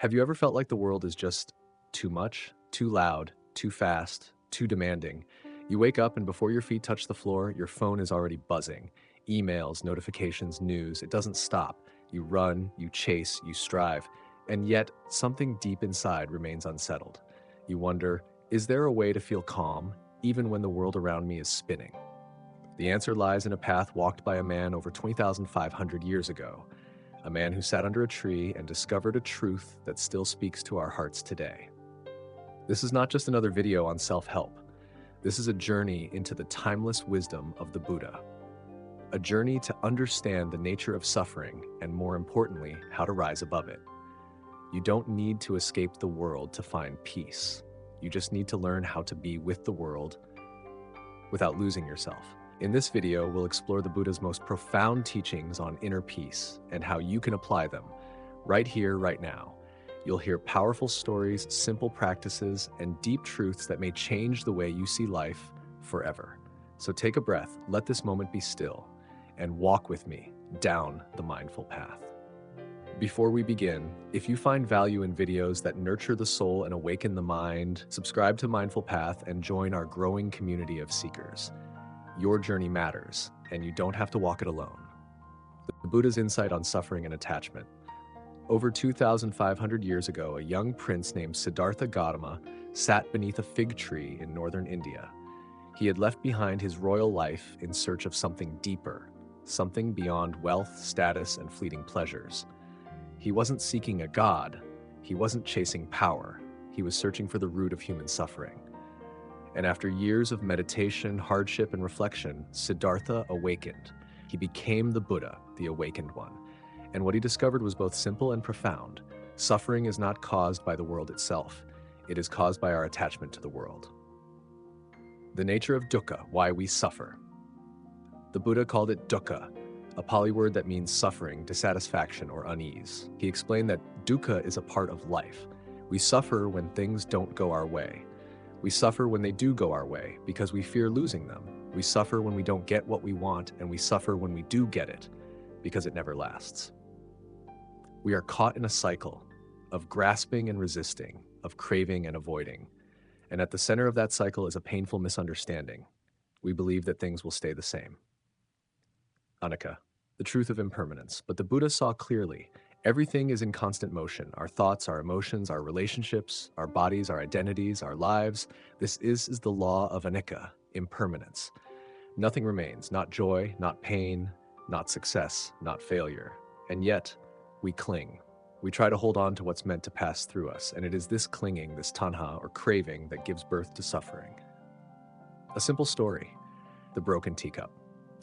Have you ever felt like the world is just too much, too loud, too fast, too demanding? You wake up and before your feet touch the floor, your phone is already buzzing. Emails, notifications, news, it doesn't stop. You run, you chase, you strive, and yet something deep inside remains unsettled. You wonder, is there a way to feel calm, even when the world around me is spinning? The answer lies in a path walked by a man over 20,500 years ago. A man who sat under a tree and discovered a truth that still speaks to our hearts today. This is not just another video on self-help. This is a journey into the timeless wisdom of the Buddha. A journey to understand the nature of suffering and, more importantly, how to rise above it. You don't need to escape the world to find peace. You just need to learn how to be with the world without losing yourself. In this video, we'll explore the Buddha's most profound teachings on inner peace and how you can apply them right here, right now. You'll hear powerful stories, simple practices, and deep truths that may change the way you see life forever. So take a breath, let this moment be still, and walk with me down the mindful path. Before we begin, if you find value in videos that nurture the soul and awaken the mind, subscribe to Mindful Path and join our growing community of seekers. Your journey matters, and you don't have to walk it alone. The Buddha's insight on suffering and attachment. Over 2,500 years ago, a young prince named Siddhartha Gautama sat beneath a fig tree in northern India. He had left behind his royal life in search of something deeper, something beyond wealth, status, and fleeting pleasures. He wasn't seeking a god. He wasn't chasing power. He was searching for the root of human suffering. And after years of meditation, hardship, and reflection, Siddhartha awakened. He became the Buddha, the awakened one. And what he discovered was both simple and profound. Suffering is not caused by the world itself. It is caused by our attachment to the world. The nature of dukkha, why we suffer. The Buddha called it dukkha, a Pali word that means suffering, dissatisfaction, or unease. He explained that dukkha is a part of life. We suffer when things don't go our way. We suffer when they do go our way because we fear losing them. We suffer when we don't get what we want, and we suffer when we do get it because it never lasts. We are caught in a cycle of grasping and resisting, of craving and avoiding. And at the center of that cycle is a painful misunderstanding. We believe that things will stay the same. Anicca, the truth of impermanence. But the Buddha saw clearly, everything is in constant motion. Our thoughts, our emotions, our relationships, our bodies, our identities, our lives. This is the law of Anicca, impermanence. Nothing remains, not joy, not pain, not success, not failure. And yet, we cling. We try to hold on to what's meant to pass through us, and it is this clinging, this tanha, or craving, that gives birth to suffering. A simple story, the broken teacup.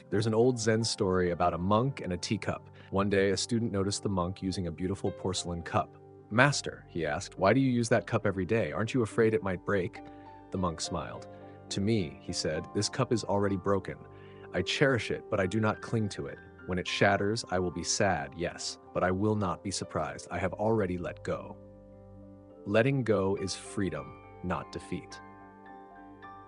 There's an old Zen story about a monk and a teacup. One day, a student noticed the monk using a beautiful porcelain cup. "Master," he asked, "why do you use that cup every day? Aren't you afraid it might break?" The monk smiled. "To me," he said, "this cup is already broken. I cherish it, but I do not cling to it. When it shatters, I will be sad, yes, but I will not be surprised. I have already let go." Letting go is freedom, not defeat.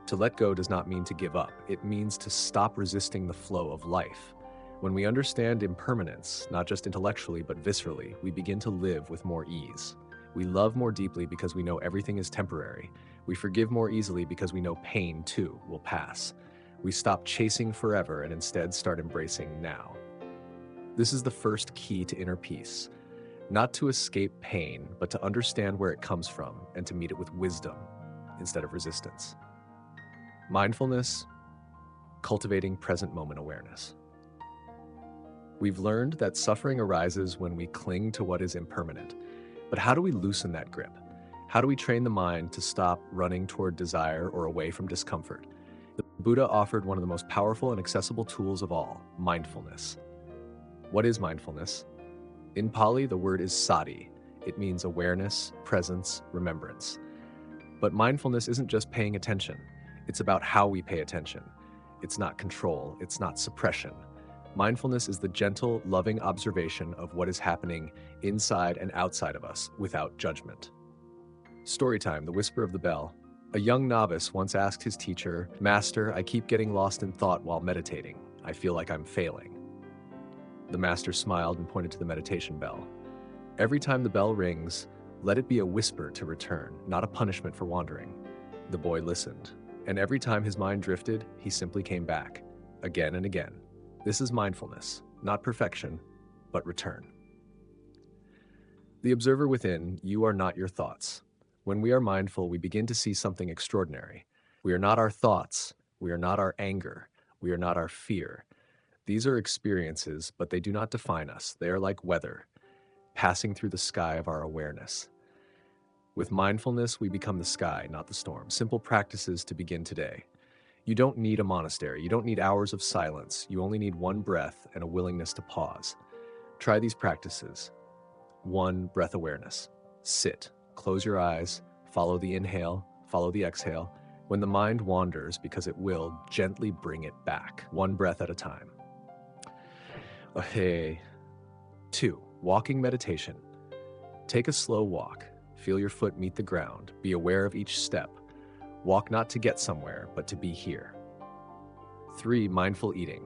To let go does not mean to give up. It means to stop resisting the flow of life. When we understand impermanence, not just intellectually but viscerally, we begin to live with more ease. We love more deeply because we know everything is temporary. We forgive more easily because we know pain, too, will pass. We stop chasing forever and instead start embracing now. This is the first key to inner peace. Not to escape pain, but to understand where it comes from and to meet it with wisdom instead of resistance. Mindfulness, cultivating present moment awareness. We've learned that suffering arises when we cling to what is impermanent. But how do we loosen that grip? How do we train the mind to stop running toward desire or away from discomfort? The Buddha offered one of the most powerful and accessible tools of all, mindfulness. What is mindfulness? In Pali, the word is sati. It means awareness, presence, remembrance. But mindfulness isn't just paying attention. It's about how we pay attention. It's not control. It's not suppression. Mindfulness is the gentle, loving observation of what is happening inside and outside of us without judgment. Storytime, the whisper of the bell. A young novice once asked his teacher, "Master, I keep getting lost in thought while meditating. I feel like I'm failing." The master smiled and pointed to the meditation bell. Every time the bell rings, Let it be a whisper to return, not a punishment for wandering. The boy listened, and every time his mind drifted, he simply came back, again and again. This is mindfulness, not perfection, but return. The observer within, you are not your thoughts. When we are mindful, we begin to see something extraordinary. We are not our thoughts. We are not our anger. We are not our fear. These are experiences, but they do not define us. They are like weather, passing through the sky of our awareness. With mindfulness, we become the sky, not the storm. Simple practices to begin today. You don't need a monastery. You don't need hours of silence. You only need one breath and a willingness to pause. Try these practices. 1. Breath awareness. Sit. Close your eyes. Follow the inhale. Follow the exhale. When the mind wanders, because it will, gently bring it back. 1 breath at a time. Okay. 2. Walking meditation. Take a slow walk. Feel your foot meet the ground. Be aware of each step. Walk not to get somewhere, but to be here. 3. Mindful eating.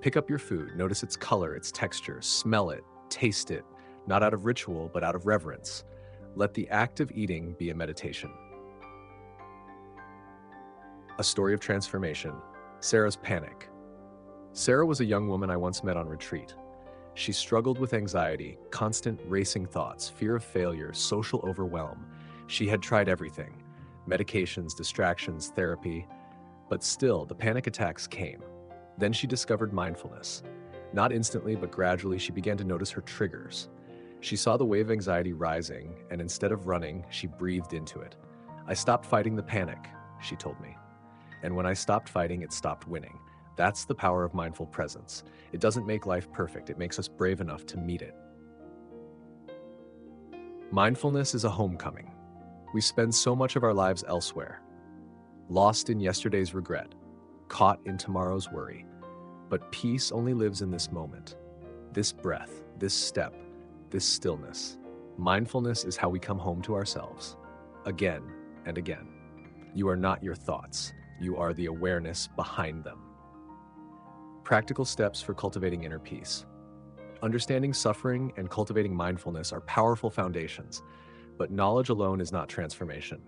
Pick up your food. Notice its color, its texture. Smell it. Taste it. Not out of ritual, but out of reverence. Let the act of eating be a meditation. A story of transformation. Sarah's panic. Sarah was a young woman I once met on retreat. She struggled with anxiety, constant racing thoughts, fear of failure, social overwhelm. She had tried everything. Medications, distractions, therapy. But still, the panic attacks came. Then she discovered mindfulness. Not instantly, but gradually, she began to notice her triggers. She saw the wave of anxiety rising, and instead of running, she breathed into it. I stopped fighting the panic, she told me. And when I stopped fighting, it stopped winning. That's the power of mindful presence. It doesn't make life perfect. It makes us brave enough to meet it. Mindfulness is a homecoming. We spend so much of our lives elsewhere, lost in yesterday's regret, caught in tomorrow's worry. But peace only lives in this moment, this breath, this step, this stillness. Mindfulness is how we come home to ourselves, again and again. You are not your thoughts. You are the awareness behind them. Practical steps for cultivating inner peace. Understanding suffering and cultivating mindfulness are powerful foundations, but knowledge alone is not transformation.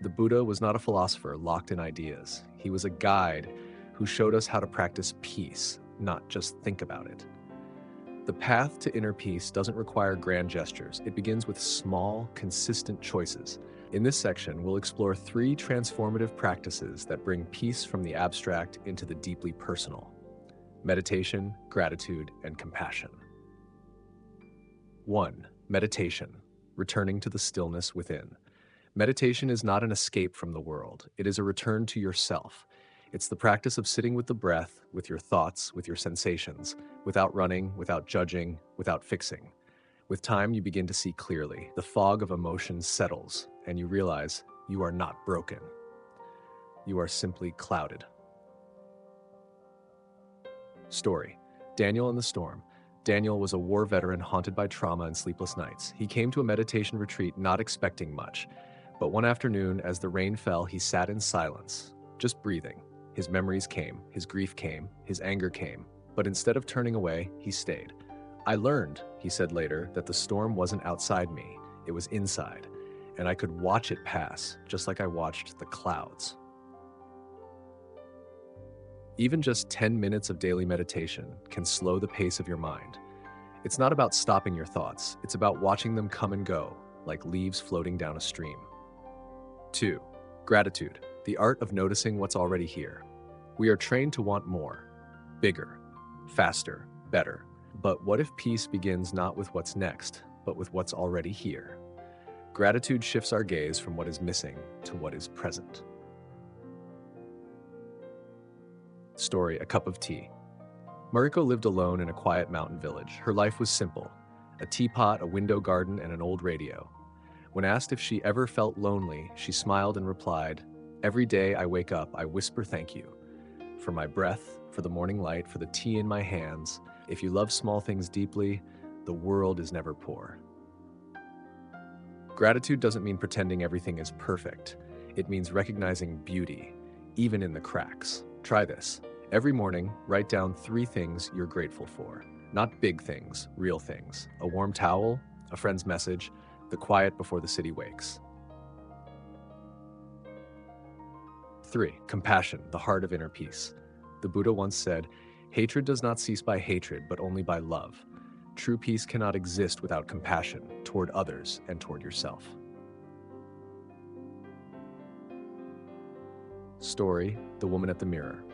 The Buddha was not a philosopher locked in ideas. He was a guide who showed us how to practice peace, not just think about it. The path to inner peace doesn't require grand gestures. It begins with small, consistent choices. In this section, we'll explore 3 transformative practices that bring peace from the abstract into the deeply personal: meditation, gratitude, and compassion. 1. Meditation, returning to the stillness within. Meditation is not an escape from the world. It is a return to yourself. It's the practice of sitting with the breath, with your thoughts, with your sensations, without running, without judging, without fixing. With time, you begin to see clearly. The fog of emotions settles, and you realize you are not broken. You are simply clouded. Story: Daniel and the Storm. Daniel was a war veteran haunted by trauma and sleepless nights. He came to a meditation retreat not expecting much, but one afternoon, as the rain fell, he sat in silence, just breathing. His memories came, his grief came, his anger came, but instead of turning away, he stayed. I learned, he said later, that the storm wasn't outside me, it was inside, and I could watch it pass, just like I watched the clouds. Even just 10 minutes of daily meditation can slow the pace of your mind. It's not about stopping your thoughts, it's about watching them come and go, like leaves floating down a stream. 2. Gratitude, the art of noticing what's already here. We are trained to want more, bigger, faster, better. But what if peace begins not with what's next, but with what's already here? Gratitude shifts our gaze from what is missing to what is present. Story: A cup of tea. Mariko lived alone in a quiet mountain village. Her life was simple: a teapot, a window garden, and an old radio. When asked if she ever felt lonely, she smiled and replied, "Every day I wake up, I whisper thank you. For my breath, for the morning light, for the tea in my hands. If you love small things deeply, the world is never poor." Gratitude doesn't mean pretending everything is perfect. It means recognizing beauty, even in the cracks. Try this. Every morning, write down 3 things you're grateful for. Not big things, real things. A warm towel, a friend's message, the quiet before the city wakes. 3. Compassion, the heart of inner peace. The Buddha once said, "Hatred does not cease by hatred, but only by love. True peace cannot exist without compassion toward others and toward yourself." Story, the woman at the mirror.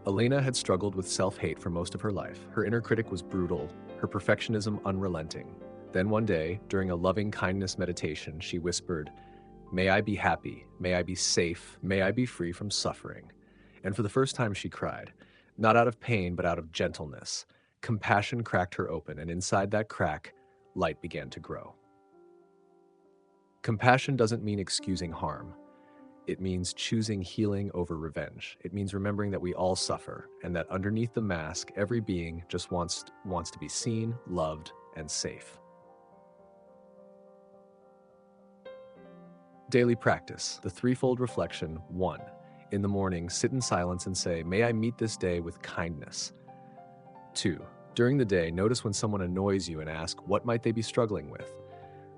Elena had struggled with self-hate for most of her life. Her inner critic was brutal, her perfectionism unrelenting. Then one day, during a loving kindness meditation, she whispered, "May I be happy, may I be safe, may I be free from suffering." And for the first time she cried, not out of pain, but out of gentleness. Compassion cracked her open, and inside that crack, light began to grow. Compassion doesn't mean excusing harm. It means choosing healing over revenge. It means remembering that we all suffer, and that underneath the mask, every being just wants to be seen, loved, and safe. Daily practice, the threefold reflection. 1. In the morning, sit in silence and say, "May I meet this day with kindness." 2. During the day, notice when someone annoys you and ask, what might they be struggling with?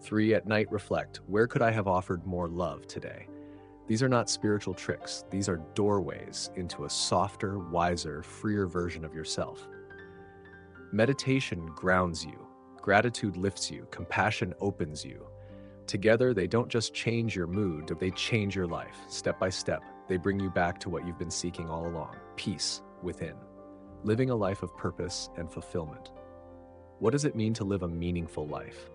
3. At night, reflect, where could I have offered more love today? These are not spiritual tricks. These are doorways into a softer, wiser, freer version of yourself. Meditation grounds you. Gratitude lifts you. Compassion opens you. Together, they don't just change your mood, they change your life. Step by step, they bring you back to what you've been seeking all along, peace within. Living a life of purpose and fulfillment. What does it mean to live a meaningful life?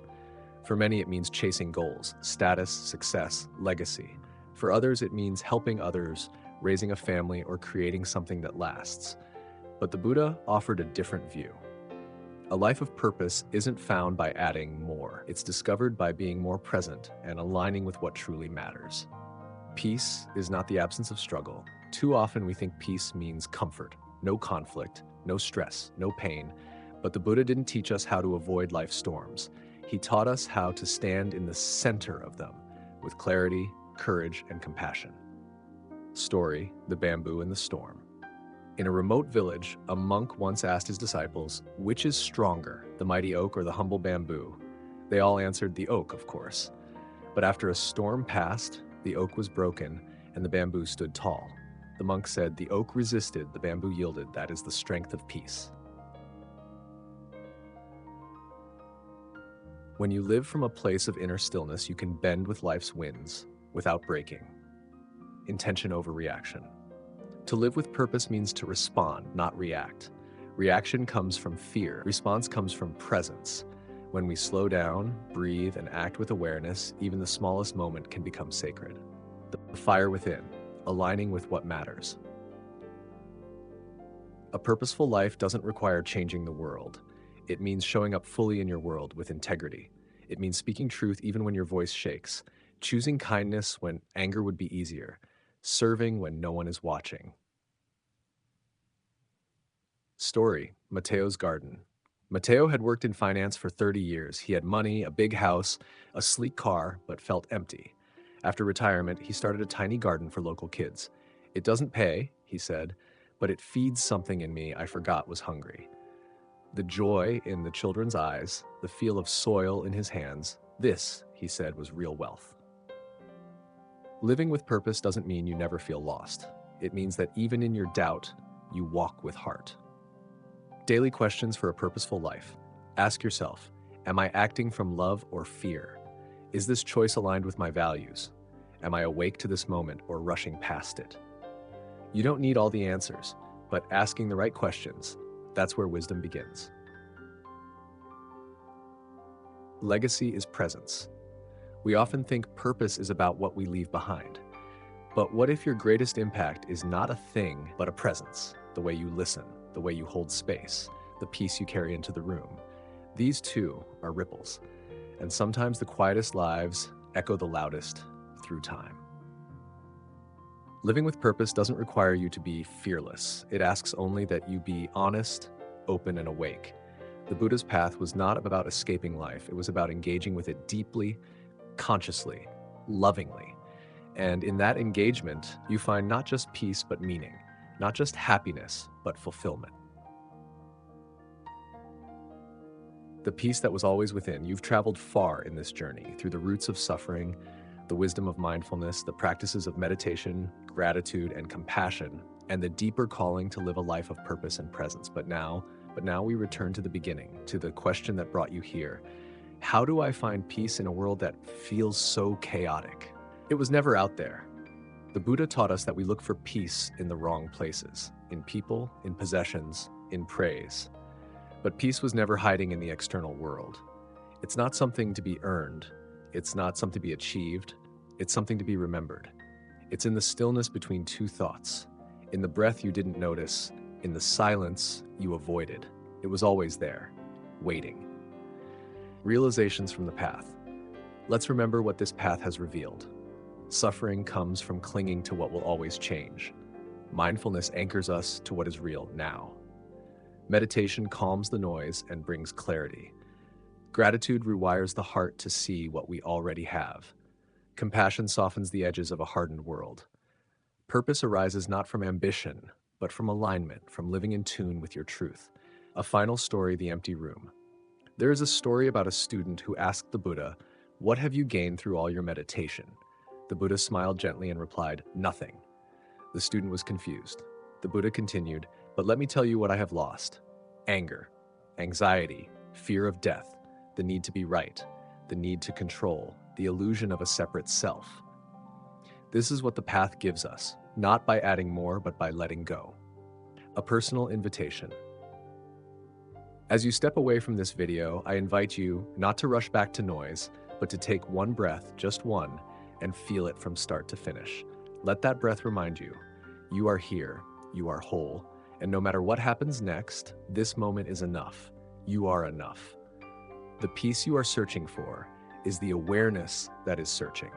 For many, it means chasing goals, status, success, legacy. For others, it means helping others, raising a family, or creating something that lasts. But the Buddha offered a different view. A life of purpose isn't found by adding more. It's discovered by being more present and aligning with what truly matters. Peace is not the absence of struggle. Too often we think peace means comfort, no conflict, no stress, no pain. But the Buddha didn't teach us how to avoid life's storms. He taught us how to stand in the center of them with clarity, courage, and compassion. Story, the bamboo and the storm. In a remote village, a monk once asked his disciples, which is stronger, the mighty oak or the humble bamboo? They all answered, the oak, of course. But after a storm passed, the oak was broken, and the bamboo stood tall. The monk said, the oak resisted, the bamboo yielded. That is the strength of peace. When you live from a place of inner stillness, you can bend with life's winds without breaking. Intention over reaction. To live with purpose means to respond, not react. Reaction comes from fear. Response comes from presence. When we slow down, breathe, and act with awareness, even the smallest moment can become sacred. The fire within, aligning with what matters. A purposeful life doesn't require changing the world. It means showing up fully in your world with integrity. It means speaking truth even when your voice shakes, choosing kindness when anger would be easier, serving when no one is watching. Story, Mateo's garden. Mateo had worked in finance for 30 years. He had money, a big house, a sleek car, but felt empty. After retirement, he started a tiny garden for local kids. It doesn't pay, he said, but it feeds something in me I forgot was hungry. The joy in the children's eyes, the feel of soil in his hands, this, he said, was real wealth. Living with purpose doesn't mean you never feel lost. It means that even in your doubt, you walk with heart. Daily questions for a purposeful life. Ask yourself, am I acting from love or fear? Is this choice aligned with my values? Am I awake to this moment or rushing past it? You don't need all the answers, but asking the right questions, that's where wisdom begins. Legacy is presence. We often think purpose is about what we leave behind. But what if your greatest impact is not a thing, but a presence? The way you listen, the way you hold space, the peace you carry into the room. These too are ripples. And sometimes the quietest lives echo the loudest through time. Living with purpose doesn't require you to be fearless. It asks only that you be honest, open, and awake. The Buddha's path was not about escaping life. It was about engaging with it deeply, consciously, lovingly. And in that engagement, you find not just peace, but meaning, not just happiness, but fulfillment. the peace that was always within. You've traveled far in this journey through the roots of suffering, the wisdom of mindfulness, the practices of meditation, gratitude, and compassion, and the deeper calling to live a life of purpose and presence. But now we return to the beginning, to the question that brought you here. How do I find peace in a world that feels so chaotic? It was never out there. The Buddha taught us that we look for peace in the wrong places, in people, in possessions, in praise. But peace was never hiding in the external world. It's not something to be earned. It's not something to be achieved. It's something to be remembered. It's in the stillness between two thoughts, in the breath you didn't notice, in the silence you avoided. It was always there, waiting. Realizations from the path. Let's remember what this path has revealed. Suffering comes from clinging to what will always change. Mindfulness anchors us to what is real now. Meditation calms the noise and brings clarity. Gratitude rewires the heart to see what we already have. Compassion softens the edges of a hardened world. Purpose arises not from ambition, but from alignment, from living in tune with your truth. A final story, the empty room. There is a story about a student who asked the Buddha, "What have you gained through all your meditation?" The Buddha smiled gently and replied, "Nothing." The student was confused. The Buddha continued, "But let me tell you what I have lost. Anger, anxiety, fear of death, the need to be right, the need to control, the illusion of a separate self." This is what the path gives us, not by adding more, but by letting go. A personal invitation. As you step away from this video, I invite you not to rush back to noise, but to take one breath, just one, and feel it from start to finish. Let that breath remind you, you are here, you are whole, and no matter what happens next, this moment is enough. You are enough. The peace you are searching for is the awareness that is searching.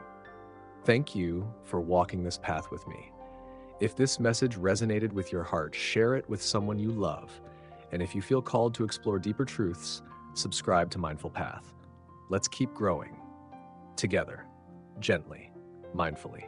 Thank you for walking this path with me. If this message resonated with your heart, share it with someone you love. And if you feel called to explore deeper truths, subscribe to Mindful Path. Let's keep growing together, gently, mindfully.